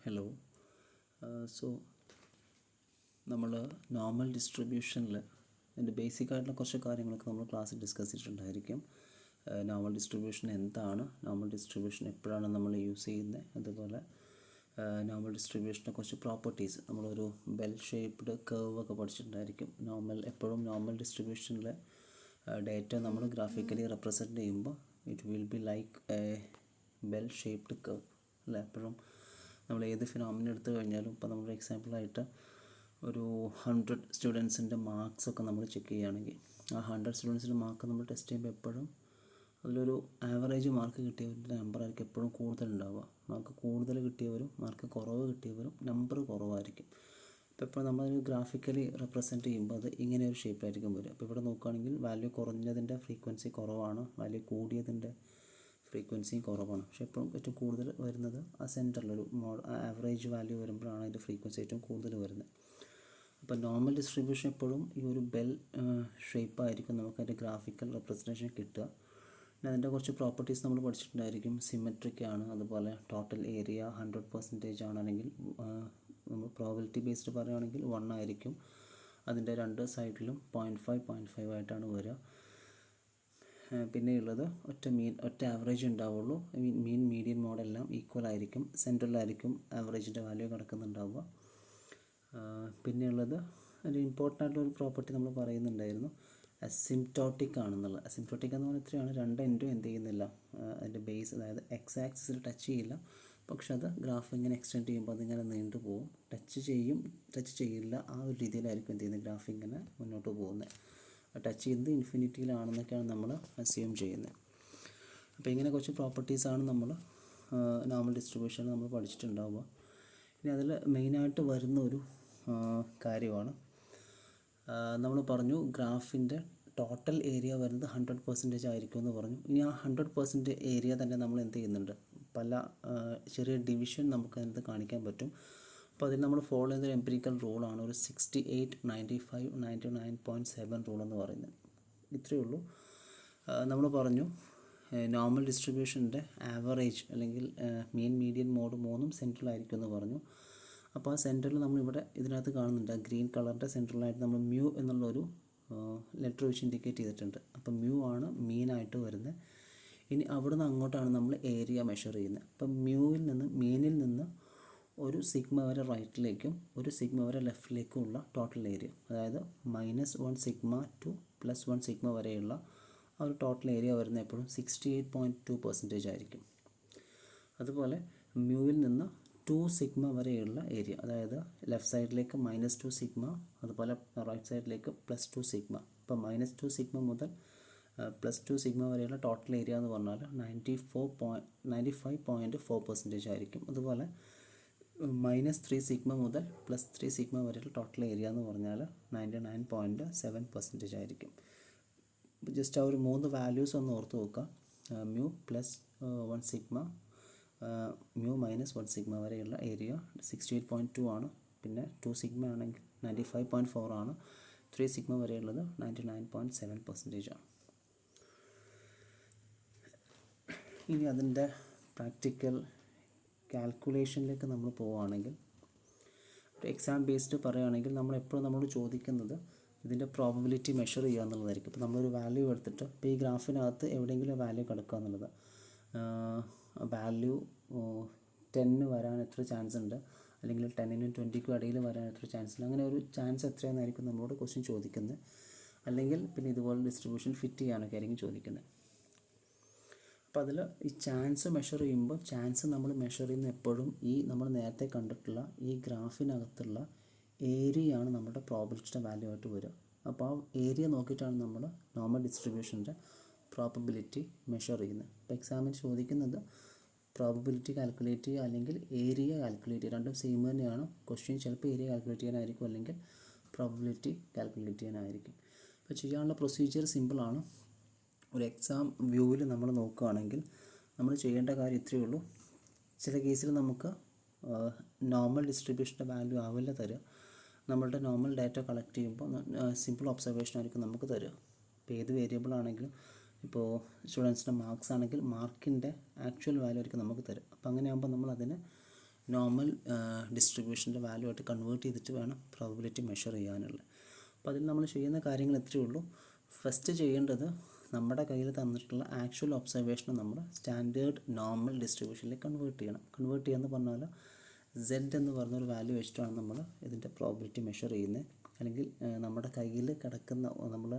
Hello. So നമ്മൾ normal ഡിസ്ട്രിബ്യൂഷനിൽ അതിൻ്റെ basic ആയിട്ടുള്ള കുറച്ച് കാര്യങ്ങളൊക്കെ നമ്മൾ ക്ലാസ്സിൽ ഡിസ്കസ് ചെയ്തിട്ടുണ്ടായിരിക്കും. നോർമൽ ഡിസ്ട്രിബ്യൂഷൻ എന്താണ്, നോർമൽ ഡിസ്ട്രിബ്യൂഷൻ എപ്പോഴാണ് നമ്മൾ യൂസ് ചെയ്യുന്നത്, അതുപോലെ നോർമൽ ഡിസ്ട്രിബ്യൂഷനെ കുറച്ച് പ്രോപ്പർട്ടീസ്, നമ്മളൊരു ബെൽ ഷേപ്ഡ് കർവ് ഒക്കെ പഠിച്ചിട്ടുണ്ടായിരിക്കും. എപ്പോഴും നോർമൽ ഡിസ്ട്രിബ്യൂഷനിലെ ഡേറ്റ നമ്മൾ ഗ്രാഫിക്കലി റെപ്രസെൻറ്റ് ചെയ്യുമ്പോൾ it will be like A bell shaped curve അല്ലേ. എപ്പോഴും നമ്മൾ ഏത് ഫിനോമിന എടുത്തു കഴിഞ്ഞാലും, ഇപ്പോൾ നമ്മൾ എക്സാമ്പിളായിട്ട് ഒരു 100 സ്റ്റുഡൻസിൻ്റെ മാർക്സൊക്കെ നമ്മൾ ചെക്ക് ചെയ്യുകയാണെങ്കിൽ, ആ 100 സ്റ്റുഡൻസിൻ്റെ മാർക്ക് നമ്മൾ ടെസ്റ്റ് ചെയ്യുമ്പോൾ എപ്പോഴും അതിലൊരു ആവറേജ് മാർക്ക് കിട്ടിയവരുടെ നമ്പറായിരിക്കും എപ്പോഴും കൂടുതലുണ്ടാവുക. മാർക്ക് കൂടുതൽ കിട്ടിയവരും മാർക്ക് കുറവ് കിട്ടിയവരും നമ്പർ കുറവായിരിക്കും. അപ്പോൾ ഇപ്പോൾ നമ്മളൊരു ഗ്രാഫിക്കലി റെപ്രസെൻറ്റ് ചെയ്യുമ്പോൾ അത് ഇങ്ങനെ ഒരു ഷേപ്പിലായിരിക്കും വരിക. അപ്പോൾ ഇവിടെ നോക്കുകയാണെങ്കിൽ വാല്യൂ കുറഞ്ഞതിൻ്റെ ഫ്രീക്വൻസി കുറവാണ്, വാല്യൂ കൂടിയതിൻ്റെ ഫ്രീക്വൻസിയും കുറവാണ്. പക്ഷേ എപ്പോഴും ഏറ്റവും കൂടുതൽ വരുന്നത് ആ സെൻറ്ററിലൊരു ആവറേജ് വാല്യൂ വരുമ്പോഴാണ് അതിൻ്റെ ഫ്രീക്വൻസി ഏറ്റവും കൂടുതൽ വരുന്നത്. അപ്പോൾ നോർമൽ ഡിസ്ട്രിബ്യൂഷൻ എപ്പോഴും ഈ ഒരു ബെൽ ഷേപ്പായിരിക്കും നമുക്ക് അതിൻ്റെ ഗ്രാഫിക്കൽ റെപ്രസെൻറ്റേഷൻ കിട്ടുക. പിന്നെ അതിൻ്റെ കുറച്ച് പ്രോപ്പർട്ടീസ് നമ്മൾ പഠിച്ചിട്ടുണ്ടായിരിക്കും. സിമെട്രിക് ആണ്, അതുപോലെ ടോട്ടൽ ഏരിയ 100% ആണെങ്കിൽ നമ്മൾ പ്രോബിലിറ്റി ബേസ്ഡ് പറയുകയാണെങ്കിൽ 1 ആയിരിക്കും. അതിൻ്റെ രണ്ട് സൈഡിലും 0.5 ആയിട്ടാണ് വരിക. പിന്നെയുള്ളത് ഒറ്റ ആവറേജ് ഉണ്ടാവുള്ളൂ. മീൻ മീഡിയൻ മോഡെല്ലാം ഈക്വൽ ആയിരിക്കും. സെൻട്രലായിരിക്കും ആവറേജിൻ്റെ വാല്യൂ കിടക്കുന്നുണ്ടാവുക. പിന്നെയുള്ളത് ഒരു ഇമ്പോർട്ടൻ്റ് ആയിട്ടുള്ളൊരു പ്രോപ്പർട്ടി നമ്മൾ പറയുന്നുണ്ടായിരുന്നു, അസിംപ്റ്റോട്ടിക് ആണെന്നുള്ളത്. അസിംപ്റ്റോട്ടിക് എന്ന് പറഞ്ഞാൽ ഇത്രയാണ്, രണ്ട് എൻഡും എന്ത് ചെയ്യുന്നില്ല, അതിൻ്റെ ബേസ് അതായത് എക്സ് ആക്സിസിൽ ടച്ച് ചെയ്യില്ല, പക്ഷെ അത് ഗ്രാഫ് ഇങ്ങനെ എക്സ്റ്റെൻഡ് ചെയ്യുമ്പോൾ അതിങ്ങനെ നീണ്ടു പോകും. ടച്ച് ചെയ്യില്ല, ആ ഒരു രീതിയിലായിരിക്കും എന്ത് ചെയ്യുന്നത്, ഗ്രാഫ് ഇങ്ങനെ മുന്നോട്ട് പോകുന്നത്. ടച്ച് ചെയ്യുന്നത് ഇൻഫിനിറ്റിയിലാണെന്നൊക്കെയാണ് നമ്മൾ അസ്യൂം ചെയ്യുന്നത്. അപ്പോൾ ഇങ്ങനെ കുറച്ച് പ്രോപ്പർട്ടീസാണ് നമ്മൾ നോർമൽ ഡിസ്ട്രിബ്യൂഷനിൽ നമ്മൾ പഠിച്ചിട്ടുണ്ടാവുക. ഇനി അതിൽ മെയിനായിട്ട് വരുന്ന ഒരു കാര്യമാണ്, നമ്മൾ പറഞ്ഞു ഗ്രാഫിൻ്റെ ടോട്ടൽ ഏരിയ വരുന്നത് 100% ആയിരിക്കും എന്ന് പറഞ്ഞു. ഇനി ആ 100% ഏരിയ തന്നെ നമ്മൾ എന്ത് ചെയ്യുന്നുണ്ട്, പല ചെറിയ ഡിവിഷൻ നമുക്ക് അതിനകത്ത് കാണിക്കാൻ പറ്റും. അപ്പോൾ അതിൽ നമ്മൾ ഫോളോ ചെയ്യുന്നൊരു എംപിരിക്കൽ റൂളാണ് ഒരു 68, 95, 99.7 റൂൾ എന്ന് പറയുന്നത്. ഇത്രയേ ഉള്ളൂ. നമ്മൾ പറഞ്ഞു നോർമൽ ഡിസ്ട്രിബ്യൂഷൻ്റെ ആവറേജ് അല്ലെങ്കിൽ മീൻ മീഡിയൻ മോഡ് മൂന്നും സെൻട്രലായിരിക്കും എന്ന് പറഞ്ഞു. അപ്പോൾ ആ സെൻറ്ററിൽ നമ്മളിവിടെ ഇതിനകത്ത് കാണുന്നുണ്ട്, ഗ്രീൻ കളറിൻ്റെ സെൻട്രലായിട്ട് നമ്മൾ മ്യൂ എന്നുള്ളൊരു ലെറ്റർ വെച്ച് ഇൻഡിക്കേറ്റ് ചെയ്തിട്ടുണ്ട്. അപ്പോൾ മ്യൂ ആണ് മീനായിട്ട് വരുന്നത്. ഇനി അവിടെ നിന്ന് അങ്ങോട്ടാണ് നമ്മൾ ഏരിയ മെഷർ ചെയ്യുന്നത്. അപ്പം മീനിൽ നിന്ന് ഒരു സിഗ്മ വരെ റൈറ്റിലേക്കും ഒരു സിഗ്മ വരെ ലെഫ്റ്റിലേക്കും ഉള്ള ടോട്ടൽ ഏരിയ, അതായത് -1 സിഗ്മ ടു +1 സിഗ്മ വരെയുള്ള ആ ഒരു ടോട്ടൽ ഏരിയ വരുന്നത് എപ്പോഴും 68.2% ആയിരിക്കും. അതുപോലെ മ്യൂവിൽ നിന്ന് 2 സിഗ്മ വരെയുള്ള ഏരിയ, അതായത് ലെഫ്റ്റ് സൈഡിലേക്ക് -2 സിഗ്മ, അതുപോലെ റൈറ്റ് സൈഡിലേക്ക് +2 സിഗ്മ. അപ്പോൾ -2 സിഗ്മ മുതൽ +2 സിഗ്മ വരെയുള്ള ടോട്ടൽ ഏരിയ എന്ന് പറഞ്ഞാൽ 95.4% ആയിരിക്കും. അതുപോലെ -3 സിഗ്മ മുതൽ +3 സിഗ്മ വരെയുള്ള ടോട്ടൽ ഏരിയ എന്ന് പറഞ്ഞാൽ 99.7% ആയിരിക്കും. ജസ്റ്റ് ആ ഒരു 3 വാല്യൂസ് ഒന്ന് ഓർത്ത് നോക്കുക. മ്യൂ +1 സിഗ്മ, മ്യൂ -1 സിഗ്മ വരെയുള്ള ഏരിയ 68.2 ആണ്. പിന്നെ 2 സിഗ്മ ആണെങ്കിൽ 95.4 ആണ്. 3 സിഗ്മ വരെയുള്ളത് 99.7% ആണ്. ഇനി അതിൻ്റെ പ്രാക്ടിക്കൽ കാൽക്കുലേഷനിലേക്ക് നമ്മൾ പോവുകയാണെങ്കിൽ, എക്സാം ബേസ്ഡ് പറയുകയാണെങ്കിൽ നമ്മളെപ്പോഴും നമ്മളോട് ചോദിക്കുന്നത് ഇതിൻ്റെ പ്രോബബിലിറ്റി മെഷർ ചെയ്യുക എന്നുള്ളതായിരിക്കും. ഇപ്പോൾ നമ്മളൊരു വാല്യൂ എടുത്തിട്ട് ഇപ്പോൾ ഈ ഗ്രാഫിനകത്ത് എവിടെയെങ്കിലും വാല്യൂ കിടക്കുക എന്നുള്ളത്, വാല്യൂ 10 വരാൻ എത്ര ചാൻസ് ഉണ്ട്, അല്ലെങ്കിൽ 10നും 20ക്കും ഇടയിൽ വരാൻ എത്ര ചാൻസ് ഉണ്ട്, അങ്ങനെ ഒരു ചാൻസ് എത്രയെന്നായിരിക്കും നമ്മളോട് ക്വസ്റ്റ്യൻ ചോദിക്കുന്നത്. അല്ലെങ്കിൽ പിന്നെ ഇതുപോലെ ഡിസ്ട്രിബ്യൂഷൻ ഫിറ്റ് ചെയ്യാനൊക്കെ ആയിരിക്കും ചോദിക്കുന്നത്. അപ്പോൾ അതിൽ ഈ ചാൻസ് മെഷർ ചെയ്യുമ്പോൾ ചാൻസ് നമ്മൾ മെഷർ ചെയ്യുന്ന എപ്പോഴും ഈ നമ്മൾ നേരത്തെ കണ്ടിട്ടുള്ള ഈ ഗ്രാഫിനകത്തുള്ള ഏരിയയാണ് നമ്മുടെ പ്രോബബിലിറ്റിയുടെ വാല്യൂ ആയിട്ട് വരിക. അപ്പോൾ ആ ഏരിയ നോക്കിയിട്ടാണ് നമ്മൾ നോർമൽ ഡിസ്ട്രിബ്യൂഷൻ്റെ പ്രോബബിലിറ്റി മെഷർ ചെയ്യുന്നത്. അപ്പോൾ എക്സാമിന് ചോദിക്കുന്നത് പ്രോബബിലിറ്റി കാൽക്കുലേറ്റ് ചെയ്യുക അല്ലെങ്കിൽ ഏരിയ കാൽക്കുലേറ്റ് ചെയ്യുക, രണ്ടും സെയിം തന്നെയാണ്. ക്വസ്റ്റ്യൻ ചിലപ്പോൾ ഏരിയ കാൽക്കുലേറ്റ് ചെയ്യാനായിരിക്കും, അല്ലെങ്കിൽ പ്രോബബിലിറ്റി കാൽക്കുലേറ്റ് ചെയ്യാനായിരിക്കും. അപ്പോൾ ചെയ്യാനുള്ള പ്രൊസീജിയർ സിമ്പിളാണ്. ഒരു എക്സാം വ്യൂവിൽ നമ്മൾ നോക്കുകയാണെങ്കിൽ നമ്മൾ ചെയ്യേണ്ട കാര്യം ഇത്രയേ ഉള്ളൂ. ചില കേസിൽ നമുക്ക് നോർമൽ ഡിസ്ട്രിബ്യൂഷൻ്റെ വാല്യൂ ആവില്ല തരിക. നമ്മളുടെ നോർമൽ ഡാറ്റ കളക്ട് ചെയ്യുമ്പോൾ സിമ്പിൾ ഒബ്സർവേഷൻ ആയിരിക്കും നമുക്ക് തരിക. ഇപ്പോൾ ഏത് വേരിയബിൾ ആണെങ്കിലും, ഇപ്പോൾ സ്റ്റുഡൻസിൻ്റെ മാർക്സ് ആണെങ്കിൽ മാർക്കിൻ്റെ ആക്ച്വൽ വാല്യൂ ആയിരിക്കും നമുക്ക് തരും. അപ്പോൾ അങ്ങനെയാകുമ്പോൾ നമ്മൾ അതിനെ നോർമൽ ഡിസ്ട്രിബ്യൂഷൻ്റെ വാല്യൂ ആയിട്ട് കൺവേർട്ട് ചെയ്തിട്ട് വേണം പ്രോബബിലിറ്റി മെഷർ ചെയ്യാനുള്ളത്. അപ്പോൾ അതിൽ നമ്മൾ ചെയ്യുന്ന കാര്യങ്ങൾ ഇത്രയേ ഉള്ളൂ. ഫസ്റ്റ് ചെയ്യേണ്ടത് നമ്മുടെ കയ്യിൽ തന്നിട്ടുള്ള ആക്ച്വൽ ഒബ്സർവേഷനെ നമ്മൾ സ്റ്റാൻഡേർഡ് നോർമൽ ഡിസ്ട്രിബ്യൂഷനിലേക്ക് കൺവേർട്ട് ചെയ്യണം. കൺവേർട്ട് ചെയ്യാന്ന് പറഞ്ഞാൽ Z എന്ന് പറഞ്ഞൊരു വാല്യൂ വെച്ചിട്ടാണ് നമ്മൾ ഇതിൻ്റെ പ്രോബബിലിറ്റി മെഷർ ചെയ്യുന്നത്. അല്ലെങ്കിൽ നമ്മുടെ കയ്യിൽ കിടക്കുന്ന നമ്മൾ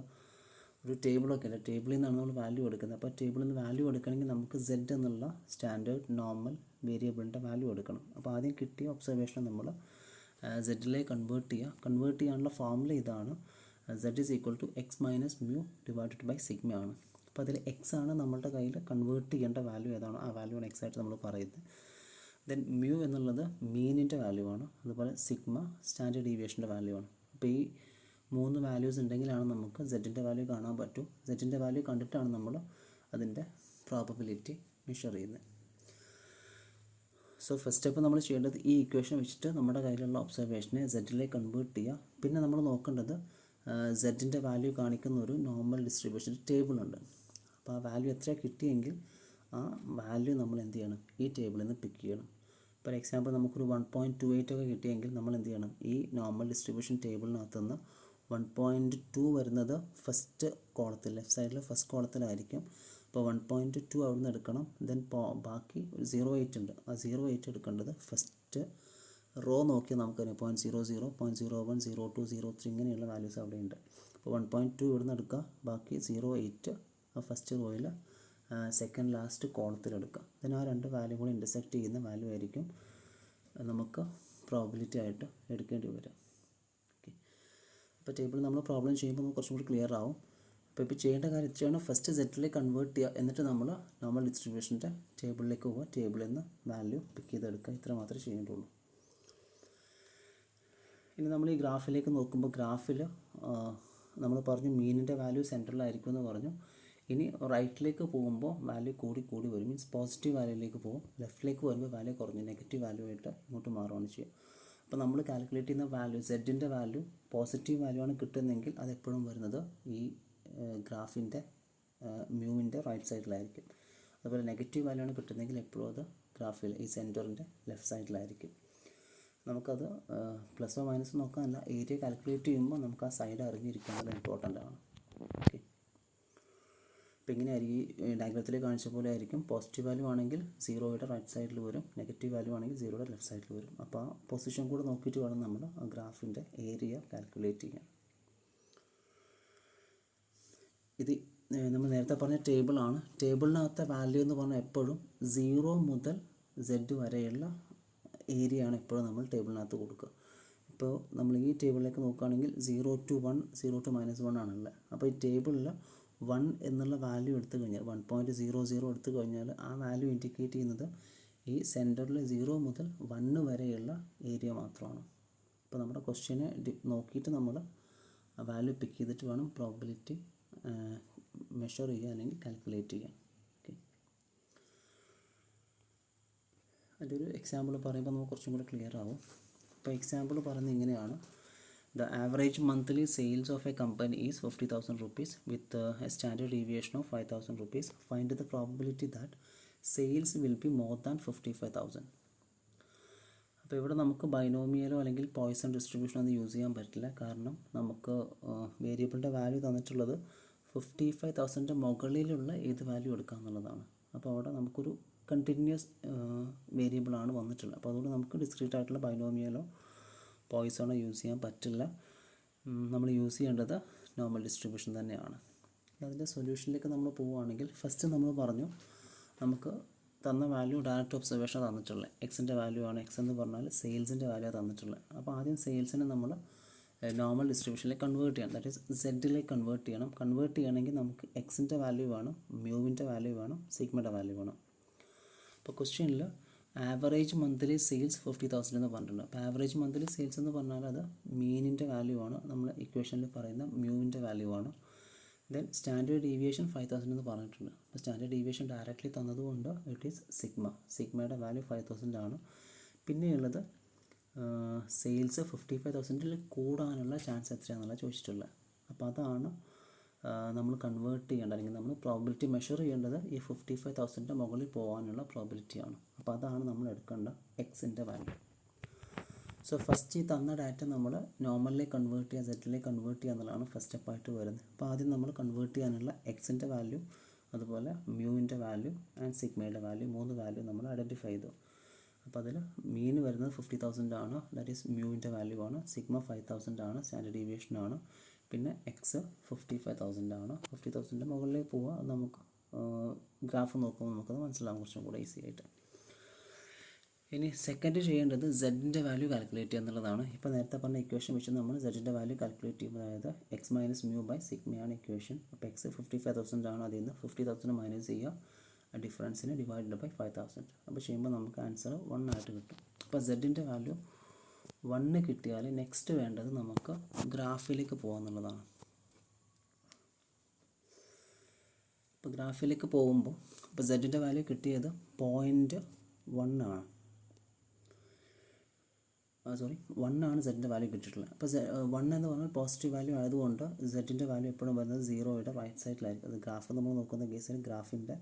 ഒരു ടേബിളൊക്കെ അല്ല, ടേബിളിൽ നിന്നാണ് നമ്മൾ വാല്യൂ എടുക്കുന്നത്. അപ്പോൾ ടേബിളിൽ നിന്ന് വാല്യൂ എടുക്കണമെങ്കിൽ നമുക്ക് Z എന്നുള്ള സ്റ്റാൻഡേർഡ് നോർമൽ വേരിയബിളിൻ്റെ വാല്യൂ എടുക്കണം. അപ്പോൾ ആദ്യം കിട്ടിയ ഒബ്സർവേഷൻ നമ്മൾ Z-ലേക്ക് കൺവേർട്ട് ചെയ്യുക. കൺവേർട്ട് ചെയ്യാനുള്ള ഫോർമുല ഇതാണ്, Z is equal to x minus mu divided by sigma ആണ്. അപ്പോൾ അതിൽ x ആണ് നമ്മളുടെ കയ്യിൽ കൺവേർട്ട് ചെയ്യേണ്ട വാല്യൂ ഏതാണോ ആ വാല്യൂ ആണ് x ആയിട്ട് നമ്മൾ പറയുന്നത്. ദെൻ മ്യൂ എന്നുള്ളത് മീനിൻ്റെ വാല്യൂ ആണ്. അതുപോലെ സിഗ്മ സ്റ്റാൻഡേർഡ് ഡീവിയേഷൻ്റെ വാല്യൂ ആണ്. അപ്പോൾ ഈ 3 വാല്യൂസ് ഉണ്ടെങ്കിലാണ് നമുക്ക് Z-ൻ്റെ വാല്യൂ കാണാൻ പറ്റൂ. Z-ൻ്റെ വാല്യൂ കണ്ടിട്ടാണ് നമ്മൾ അതിൻ്റെ പ്രോബബിലിറ്റി മെഷർ ചെയ്യുന്നത്. സോ ഫസ്റ്റ് സ്റ്റെപ്പ് നമ്മൾ ചെയ്യേണ്ടത് ഈ ഇക്വേഷൻ വെച്ചിട്ട് നമ്മുടെ കയ്യിലുള്ള ഒബ്സർവേഷനെ Z-ലേക്ക് കൺവേർട്ട് ചെയ്യുക. പിന്നെ നമ്മൾ നോക്കേണ്ടത് Z-ൻ്റെ വാല്യൂ കാണിക്കുന്ന ഒരു നോർമൽ ഡിസ്ട്രിബ്യൂഷൻ ടേബിൾ ഉണ്ട്. അപ്പോൾ ആ വാല്യൂ എത്ര കിട്ടിയെങ്കിൽ ആ വാല്യൂ നമ്മൾ എന്ത് ചെയ്യണം, ഈ ടേബിളിൽ നിന്ന് പിക്ക് ചെയ്യണം. ഫോർ എക്സാമ്പിൾ നമുക്കൊരു 1.28 ഒക്കെ കിട്ടിയെങ്കിൽ നമ്മൾ എന്ത് ചെയ്യണം, ഈ നോർമൽ ഡിസ്ട്രിബ്യൂഷൻ ടേബിളിനകത്തുനിന്ന് 1.2 വരുന്നത് ഫസ്റ്റ് കോളത്തിൽ, ലെഫ്റ്റ് സൈഡിൽ ഫസ്റ്റ് കോളത്തിലായിരിക്കും. അപ്പോൾ 1.2 അവിടെ നിന്ന് എടുക്കണം. ദെൻ ബാക്കി ഒരു 0.8 ഉണ്ട്, ആ 0.8 എടുക്കേണ്ടത് ഫസ്റ്റ് റോ നോക്കിയാൽ നമുക്കറിയാം 0.00, 0.01, 02, 03 ഇങ്ങനെയുള്ള വാല്യൂസ് അവിടെ ഉണ്ട്. അപ്പോൾ 1.2 ഇവിടെ നിന്ന് എടുക്കുക, ബാക്കി 0.8 ആ ഫസ്റ്റ് റോയിൽ സെക്കൻഡ് ലാസ്റ്റ് കോളത്തിലെടുക്കുക. ദെൻ ആ രണ്ട് വാല്യൂ കൂടി ഇൻ്റർസെക്റ്റ് ചെയ്യുന്ന വാല്യൂ ആയിരിക്കും നമുക്ക് പ്രോബബിലിറ്റി ആയിട്ട് എടുക്കേണ്ടി വരും. ഓക്കെ, അപ്പോൾ ടേബിൾ നമ്മൾ പ്രോബ്ലം ചെയ്യുമ്പോൾ നമുക്ക് കുറച്ചും കൂടി ക്ലിയർ ആവും. അപ്പോൾ ഇപ്പോൾ ചെയ്യേണ്ട കാര്യം ഇത്രയാണ്, ഫസ്റ്റ് Z-ലേക്ക് കൺവേർട്ട് ചെയ്യുക, എന്നിട്ട് നമ്മൾ നോർമൽ ഡിസ്ട്രിബ്യൂഷൻ്റെ ടേബിളിലേക്ക് പോവുക, ടേബിളിൽ നിന്ന് വാല്യൂ പിക്ക് ചെയ്തെടുക്കുക. ഇത്ര മാത്രമേ ചെയ്യേണ്ടുള്ളൂ. ഇനി നമ്മൾ ഈ ഗ്രാഫിലേക്ക് നോക്കുമ്പോൾ ഗ്രാഫിൽ നമ്മൾ പറഞ്ഞു മീനിൻ്റെ വാല്യൂ സെൻറ്ററിലായിരിക്കും എന്ന് പറഞ്ഞു. ഇനി റൈറ്റിലേക്ക് പോകുമ്പോൾ വാല്യൂ കൂടി കൂടി വരും, മീൻസ് പോസിറ്റീവ് വാല്യൂയിലേക്ക് പോകും. ലെഫ്റ്റിലേക്ക് വരുമ്പോൾ വാല്യൂ കുറഞ്ഞ് നെഗറ്റീവ് വാല്യൂ ആയിട്ട് ഇങ്ങോട്ട് മാറുകയാണ് ചെയ്യുക. അപ്പോൾ നമ്മൾ കാൽക്കുലേറ്റ് ചെയ്യുന്ന വാല്യൂ Z-ൻ്റെ വാല്യൂ പോസിറ്റീവ് വാല്യൂ ആണ് കിട്ടുന്നതെങ്കിൽ അതെപ്പോഴും വരുന്നത് ഈ ഗ്രാഫിൻ്റെ മ്യൂവിൻ്റെ റൈറ്റ് സൈഡിലായിരിക്കും. അതുപോലെ നെഗറ്റീവ് വാല്യൂ ആണ് കിട്ടുന്നതെങ്കിൽ എപ്പോഴും അത് ഗ്രാഫിൽ ഈ സെൻറ്ററിൻ്റെ ലെഫ്റ്റ് സൈഡിലായിരിക്കും. നമുക്കത് പ്ലസോ മൈനസോ നോക്കാനല്ല, ഏരിയ കാൽക്കുലേറ്റ് ചെയ്യുമ്പോൾ നമുക്ക് ആ സൈഡ് അറിഞ്ഞിരിക്കുന്നത് ഇമ്പോർട്ടൻ്റ് ആണ്. ഓക്കെ, അപ്പോൾ ഇങ്ങനെ ആയിരിക്കും ഡയഗ്രത്തിൽ കാണിച്ച പോലെ ആയിരിക്കും. പോസിറ്റീവ് വാല്യൂ ആണെങ്കിൽ 0യുടെ റൈറ്റ് സൈഡിൽ വരും, നെഗറ്റീവ് വാല്യൂ ആണെങ്കിൽ 0യുടെ ലെഫ്റ്റ് സൈഡിൽ വരും. അപ്പോൾ ആ പൊസിഷൻ കൂടെ നോക്കിയിട്ട് വേണം നമ്മൾ ആ ഗ്രാഫിൻ്റെ ഏരിയ കാൽക്കുലേറ്റ് ചെയ്യാൻ. ഇത് നമ്മൾ നേരത്തെ പറഞ്ഞ ടേബിളാണ്. ടേബിളിനകത്തെ വാല്യൂ എന്ന് പറഞ്ഞാൽ എപ്പോഴും 0 മുതൽ Z വരെയുള്ള ഏരിയ ആണ് എപ്പോഴും നമ്മൾ ടേബിളിനകത്ത് കൊടുക്കുക. ഇപ്പോൾ നമ്മൾ ഈ ടേബിളിലേക്ക് നോക്കുകയാണെങ്കിൽ 0 to 1, 0 to -1 ആണുള്ളത്. അപ്പോൾ ഈ ടേബിളിൽ 1 എന്നുള്ള വാല്യൂ എടുത്തു കഴിഞ്ഞാൽ 1.00 എടുത്തു കഴിഞ്ഞാൽ ആ വാല്യൂ ഇൻഡിക്കേറ്റ് ചെയ്യുന്നത് ഈ സെൻറ്ററിൽ 0 മുതൽ 1 വരെയുള്ള ഏരിയ മാത്രമാണ്. അപ്പോൾ നമ്മുടെ ക്വസ്റ്റ്യനെ നോക്കിയിട്ട് നമ്മൾ ആ വാല്യൂ പിക്ക് ചെയ്തിട്ട് വേണം പ്രോബബിലിറ്റി മെഷർ ചെയ്യുക അല്ലെങ്കിൽ കാൽക്കുലേറ്റ് ചെയ്യാൻ. ഓക്കെ, അതിൻ്റെ ഒരു എക്സാമ്പിൾ പറയുമ്പോൾ നമുക്ക് കുറച്ചും കൂടി ക്ലിയർ ആവും. അപ്പോൾ എക്സാമ്പിൾ പറയുന്നത് ഇങ്ങനെയാണ്: The average monthly sales of a company is 50,000 rupees with a standard deviation of 5,000 rupees. Find the probability that sales will be more than 55,000. അപ്പോൾ ഇവിടെ നമുക്ക് ബൈനോമിയലോ അല്ലെങ്കിൽ പോയിസൺ ഡിസ്ട്രിബ്യൂഷനോ ഒന്നും യൂസ് ചെയ്യാൻ പറ്റില്ല. കാരണം നമുക്ക് വേരിയബിളിൻ്റെ വാല്യൂ തന്നിട്ടുള്ളത് 55,000 മുകളിലുള്ള ഏത് വാല്യൂ എടുക്കുക എന്നുള്ളതാണ്. അപ്പോൾ അവിടെ നമുക്കൊരു കണ്ടിന്യൂസ് വേരിയബിളാണ് വന്നിട്ടുള്ളത്. അപ്പോൾ അതുകൊണ്ട് നമുക്ക് ഡിസ്ക്രീറ്റ് ആയിട്ടുള്ള ബൈനോമിയലോ പോയിസണോ യൂസ് ചെയ്യാൻ പറ്റില്ല. നമ്മൾ യൂസ് ചെയ്യേണ്ടത് നോർമൽ ഡിസ്ട്രിബ്യൂഷൻ തന്നെയാണ്. അതിൻ്റെ സൊല്യൂഷനിലേക്ക് നമ്മൾ പോവുകയാണെങ്കിൽ ഫസ്റ്റ് നമ്മൾ പറഞ്ഞു നമുക്ക് തന്ന വാല്യൂ ഡയറക്റ്റ് ഒബ്സർവേഷൻ തന്നിട്ടുള്ളത്. എക്സിൻ്റെ വാല്യൂ ആണ്, എക്സ് എന്ന് പറഞ്ഞാൽ സെയിൽസിൻ്റെ വാല്യൂ തന്നിട്ടുള്ളത്. അപ്പോൾ ആദ്യം സെയിൽസിനെ നമ്മൾ നോർമൽ ഡിസ്ട്രിബ്യൂഷനിലേക്ക് കൺവേർട്ട് ചെയ്യണം, ദാറ്റ് ഈസ് Z-ലേക്ക് കൺവേർട്ട് ചെയ്യണം. കൺവേർട്ട് ചെയ്യണമെങ്കിൽ നമുക്ക് എക്സിൻ്റെ വാല്യൂ വേണം, മ്യൂവിൻ്റെ വാല്യൂ വേണം, സിഗ്മയുടെ വാല്യൂ വേണം. അപ്പോൾ ക്വസ്റ്റ്യനിൽ ആവറേജ് മന്ത്ലി സെയിൽസ് 50,000 എന്ന് പറഞ്ഞിട്ടുണ്ട്. അപ്പോൾ ആവറേജ് മന്ത്ലി സെയിൽസ് എന്ന് പറഞ്ഞാൽ അത് മീനിൻ്റെ വാല്യൂ ആണ്, നമ്മൾ ഇക്വേഷനിൽ പറയുന്ന മ്യൂവിൻ്റെ വാല്യൂ ആണ്. ദെൻ സ്റ്റാൻഡേർഡ് ഡീവിയേഷൻ 5,000 എന്ന് പറഞ്ഞിട്ടുണ്ട്. അപ്പോൾ സ്റ്റാൻഡേർഡ് ഡീവിയേഷൻ ഡയറക്റ്റ്ലി തന്നതുകൊണ്ട് ഇറ്റ് ഈസ് സിഗ്മയുടെ വാല്യൂ 5,000 ആണ്. പിന്നെയുള്ളത് സെയിൽസ് 55,000 കൂടാനുള്ള ചാൻസ് എത്രയാണെന്നുള്ള ചോദിച്ചിട്ടുള്ളത്. അപ്പോൾ അതാണ് നമ്മൾ കൺവേർട്ട് ചെയ്യേണ്ട അല്ലെങ്കിൽ നമ്മൾ പ്രോബിലിറ്റി മെഷർ ചെയ്യേണ്ടത് ഈ 55,000 മുകളിൽ പോകാനുള്ള പ്രോബിലിറ്റിയാണ്. അപ്പോൾ അതാണ് നമ്മൾ എടുക്കേണ്ട എക്സിൻ്റെ വാല്യൂ. സോ ഫസ്റ്റ് ഈ തന്ന ഡാറ്റ നമ്മൾ നോർമലിലേക്ക് കൺവേർട്ട് ചെയ്യുക, സെറ്റിലേക്ക് കൺവേർട്ട് ചെയ്യുക എന്നുള്ളതാണ് ഫസ്റ്റ് സ്റ്റെപ്പായിട്ട് വരുന്നത്. അപ്പോൾ ആദ്യം നമ്മൾ കൺവേർട്ട് ചെയ്യാനുള്ള എക്സിൻ്റെ വാല്യൂ, അതുപോലെ മ്യൂവിൻ്റെ വാല്യൂ ആൻഡ് സിഗ്മയുടെ വാല്യൂ, 3 വാല്യൂ നമ്മൾ ഐഡൻറ്റിഫൈ ചെയ്തു. അപ്പോൾ അതിൽ മീൻ വരുന്നത് 50,000 ആണ്, ദാറ്റ് ഈസ് മ്യൂവിൻ്റെ വാല്യൂ ആണ്. സിഗ്മ 5,000 ആണ്, സ്റ്റാൻഡേർഡ് ഡീവിയേഷൻ ആണ്. പിന്നെ എക്സ് 55,000 ആണ്. 50,000 മുകളിലേക്ക് പോവുക, അത് നമുക്ക് ഗ്രാഫ് നോക്കുമ്പോൾ നമുക്കത് മനസ്സിലാവും കുറച്ചും കൂടെ ഈസി ആയിട്ട്. ഇനി സെക്കൻഡ് ചെയ്യേണ്ടത് സെഡിൻ്റെ വാല്യൂ കാൽക്കുലേറ്റ് ചെയ്യുക എന്നുള്ളതാണ്. ഇപ്പോൾ നേരത്തെ പറഞ്ഞ ഇക്വേഷൻ വെച്ച് നമ്മൾ സെഡിൻ്റെ വാല്യൂ കാൽക്കുലേറ്റ് ചെയ്യുമ്പോൾ, അതായത് എക്സ് മൈനസ് മ്യൂ ബൈ സിഗ്മയാണ് ഇക്വേഷൻ. അപ്പോൾ എക്സ് 55,000 ആണ്, അതിൽ നിന്ന് 50,000 മൈനസ് ചെയ്യുക, ഡിഫറൻസിന് ഡിവൈഡഡ് ബൈ 5,000. അപ്പോൾ ചെയ്യുമ്പോൾ നമുക്ക് ആൻസർ 1 ആയിട്ട് കിട്ടും. അപ്പോൾ സെഡിൻ്റെ വാല്യൂ 1 കിട്ടിയാൽ നെക്സ്റ്റ് വേണ്ടത് നമുക്ക് ഗ്രാഫിലേക്ക് പോകാമെന്നുള്ളതാണ്. ഇപ്പോൾ ഗ്രാഫിലേക്ക് പോകുമ്പോൾ ഇപ്പോൾ സെഡിൻ്റെ വാല്യൂ കിട്ടിയത് 0.1 ആണ്. 1 ആണ് സെഡിൻ്റെ വാല്യൂ കിട്ടിയിട്ടുള്ളത്. അപ്പോൾ 1 എന്ന് പറഞ്ഞാൽ പോസിറ്റീവ് വാല്യൂ ആയതുകൊണ്ട് സെഡിൻ്റെ വാല്യൂ എപ്പോഴും വരുന്നത് 0യുടെ റൈറ്റ് സൈഡിലായിരിക്കും. അത് ഗ്രാഫ് നമ്മൾ നോക്കുന്ന കേസിൽ ഗ്രാഫിൻ്റെ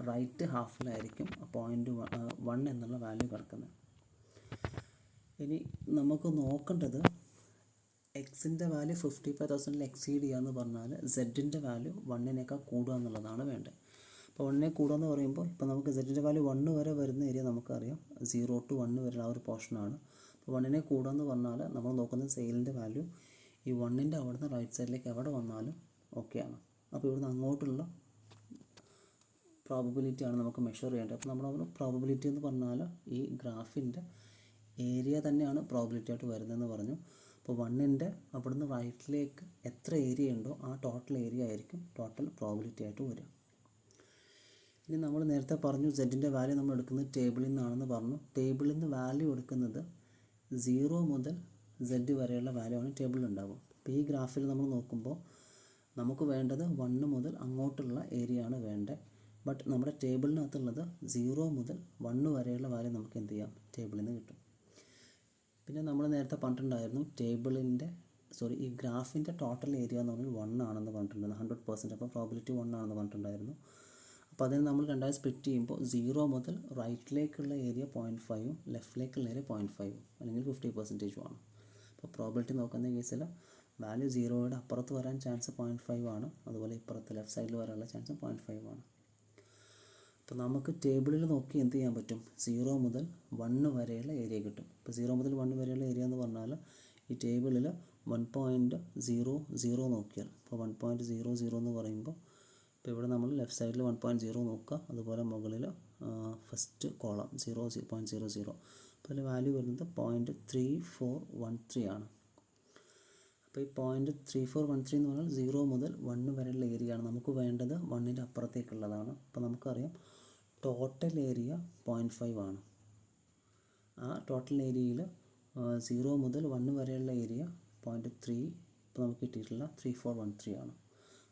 റൈറ്റ് ഹാഫിലായിരിക്കും 0.1 എന്നുള്ള വാല്യൂ കിടക്കുന്നത്. ഇനി നമുക്ക് നോക്കേണ്ടത് എക്സിൻ്റെ വാല്യൂ 55,000 എക്സീഡ് ചെയ്യുക എന്ന് പറഞ്ഞാൽ സെഡിൻ്റെ വാല്യൂ 1നേക്കാൾ കൂടുക എന്നുള്ളതാണ് വേണ്ടത്. അപ്പോൾ 1 കൂടുക എന്ന് പറയുമ്പോൾ ഇപ്പോൾ നമുക്ക് സെഡിൻ്റെ വാല്യൂ 1 വരെ വരുന്ന ഏരിയ നമുക്കറിയാം, 0 to 1 വരെ ആ ഒരു പോർഷനാണ്. അപ്പോൾ 1 കൂടുക എന്ന് പറഞ്ഞാൽ നമ്മൾ നോക്കുന്ന സെയിലിൻ്റെ വാല്യൂ ഈ 1ൻ്റെ അവിടുന്ന് റൈറ്റ് സൈഡിലേക്ക് എവിടെ വന്നാലും ഓക്കെയാണ്. അപ്പോൾ ഇവിടുന്ന് അങ്ങോട്ടുള്ള പ്രോബബിലിറ്റിയാണ് നമുക്ക് മെഷർ ചെയ്യേണ്ടത്. അപ്പോൾ നമ്മൾ പ്രോബബിലിറ്റി എന്ന് പറഞ്ഞാൽ ഈ ഗ്രാഫിൻ്റെ ഏരിയ തന്നെയാണ് പ്രോബബിലിറ്റി ആയിട്ട് വരുന്നതെന്ന് പറഞ്ഞു. അപ്പോൾ 1ൻ്റെ അവിടുന്ന് റൈറ്റിലേക്ക് എത്ര ഏരിയ ഉണ്ടോ ആ ടോട്ടൽ ഏരിയ ആയിരിക്കും ടോട്ടൽ പ്രോബബിലിറ്റി ആയിട്ട് വരിക. ഇനി നമ്മൾ നേരത്തെ പറഞ്ഞു സെഡിൻ്റെ വാല്യൂ നമ്മൾ എടുക്കുന്നത് ടേബിളിൽ നിന്നാണെന്ന് പറഞ്ഞു. ടേബിളിൽ നിന്ന് വാല്യൂ എടുക്കുന്നത് 0 മുതൽ സെഡ് വരെയുള്ള വാല്യൂ ആണ് ടേബിളിൽ ഉണ്ടാകും. അപ്പോൾ ഈ ഗ്രാഫിൽ നമ്മൾ നോക്കുമ്പോൾ നമുക്ക് വേണ്ടത് 1 മുതൽ അങ്ങോട്ടുള്ള ഏരിയ ആണ് വേണ്ടത്. ബട്ട് നമ്മുടെ ടേബിളിനകത്തുള്ളത് 0 മുതൽ 1 വരെയുള്ള വാല്യൂ നമുക്ക് എന്ത് ചെയ്യാം, ടേബിളിൽ നിന്ന് കിട്ടും. പിന്നെ നമ്മൾ നേരത്തെ പറഞ്ഞിട്ടുണ്ടായിരുന്നു ഈ ഗ്രാഫിൻ്റെ ടോട്ടൽ ഏരിയ എന്ന് പറഞ്ഞാൽ 1 ആണെന്ന് പറഞ്ഞിട്ടുണ്ടായിരുന്നു, 100%. അപ്പോൾ പ്രോബിലിറ്റി 1 ആണെന്ന് പറഞ്ഞിട്ടുണ്ടായിരുന്നു. അപ്പോൾ അതിന് നമ്മൾ രണ്ടായി സ്പ്ലിറ്റ് ചെയ്യുമ്പോൾ 0 മുതൽ റൈറ്റിലേക്കുള്ള ഏരിയ 0.5ഉം ലെഫ്റ്റിലേക്കുള്ള ഏരിയ 0.5ഉം അല്ലെങ്കിൽ 50% ആണ്. അപ്പോൾ പ്രോബിലിറ്റി നോക്കുന്ന കേസിൽ വാല്യൂ 0യുടെ അപ്പുറത്ത് വരാൻ ചാൻസ് 0.5 ആണ്, അതുപോലെ ഇപ്പുറത്ത് ലെഫ്റ്റ് സൈഡിൽ വരാനുള്ള ചാൻസ് 0.5 ആണ്. അപ്പോൾ നമുക്ക് ടേബിളിൽ നോക്കി എന്ത് ചെയ്യാൻ പറ്റും, 0 മുതൽ 1 വരെയുള്ള ഏരിയ കിട്ടും. ഇപ്പോൾ 0 മുതൽ 1 വരെയുള്ള ഏരിയ എന്ന് പറഞ്ഞാൽ ഈ ടേബിളിൽ 1.00 നോക്കിയാൽ, ഇപ്പോൾ 1.00 എന്ന് പറയുമ്പോൾ ഇപ്പോൾ ഇവിടെ നമ്മൾ ലെഫ്റ്റ് സൈഡിൽ 1.0 നോക്കുക, അതുപോലെ മുകളിൽ ഫസ്റ്റ് കോളം 0.00. അപ്പോൾ അതിൽ വാല്യൂ വരുന്നത് 0.3413 ആണ്. അപ്പോൾ ഈ 0.3413 എന്ന് പറഞ്ഞാൽ 0 മുതൽ 1 വരെയുള്ള ഏരിയ ആണ്. നമുക്ക് വേണ്ടത് 1ൻ്റെ അപ്പുറത്തേക്കുള്ളതാണ്. അപ്പോൾ നമുക്കറിയാം ടോട്ടൽ ഏരിയ 0.5 ആണ്. ആ ടോട്ടൽ ഏരിയയിൽ 0 മുതൽ 1 വരെയുള്ള ഏരിയ 0.3, ഇപ്പോൾ നമുക്ക് കിട്ടിയിട്ടുള്ള 3413 ആണ്.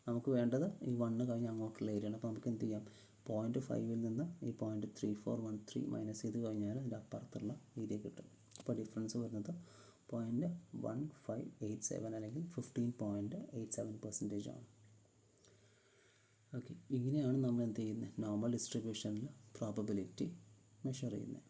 നമുക്ക് വേണ്ടത് ഈ 1 കഴിഞ്ഞ് അങ്ങോട്ടുള്ള ഏരിയയാണ്. അപ്പോൾ നമുക്ക് എന്ത് ചെയ്യാം, 0.5ൽ നിന്ന് ഈ 0.3413 മൈനസ് ചെയ്ത് കഴിഞ്ഞാൽ അതിൻ്റെ അപ്പുറത്തുള്ള ഏരിയ കിട്ടും. അപ്പോൾ ഡിഫറൻസ് വരുന്നത് 0.1587 അല്ലെങ്കിൽ 15.87% ആണ്. ഓക്കെ, ഇങ്ങനെയാണ് നമ്മൾ എന്ത് ചെയ്യുന്നത്, നോർമൽ ഡിസ്ട്രിബ്യൂഷനിൽ പ്രോബബിലിറ്റി മെഷർ ചെയ്യുന്നത്.